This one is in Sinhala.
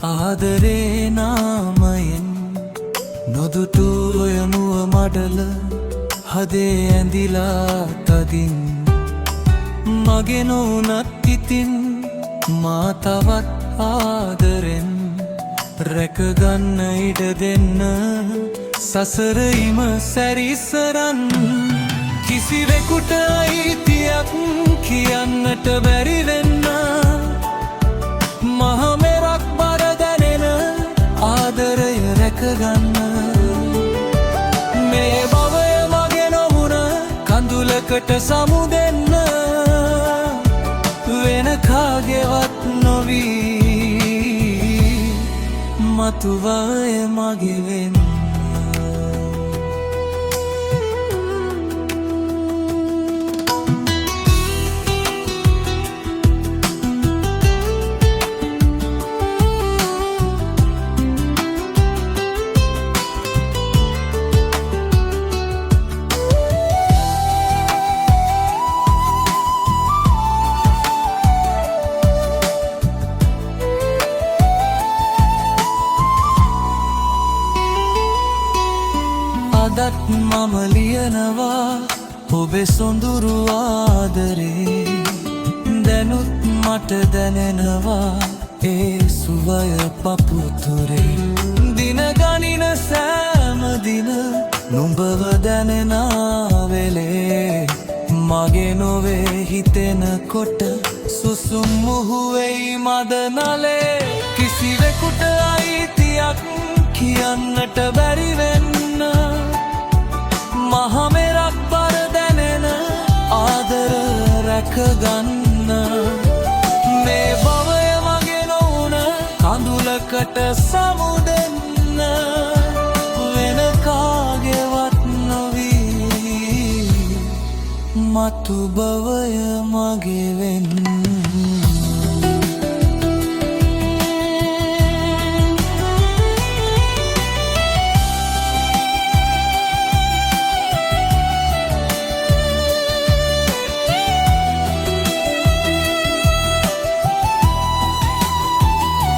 ආදරේ නාමයෙන් නොදුටුව යමුව මඩල හදේ ඇඳිලා තදින් මගේ නොවුනත් ඉතින් මා තවත් ආදරෙන් රැකගන්න ඉඩ දෙන්න සසරයිම සැරිසරන් කිසිවෙකුට අයිතියක් කියන්නට බැරි වෙන්න මහමෙරක් බර දැනෙන ආදරය රැකගන්න මේ භවය මගේ නොවුන කඳුලකට සමුදෙන්න වෙන කාගේවත් නොවී මතුවය මගේ වෙන්න අදත් මම ලියනවා ඔබේ සොඳුරු ආදරේ දැනුත් මට දැනෙනවා ඒ සුවය පපුතුරේ දින ගනින සෑම දින නුඹව දැනෙන වෙලේ මගේ නොවේ හිතෙනකොට සුසුම් මුහුවෙයි මද නලේ කිසිවෙකුට අයිතියක් කියන්නට බැරි වෙන්න මහමෙරක් බර දැනෙන ආදර රැකගන්න මේ භවය මගේ නොවුන කඳුලකට සමුදෙන්න වෙන කාගේවත් නොවී මතු භවය මගේ වෙන්න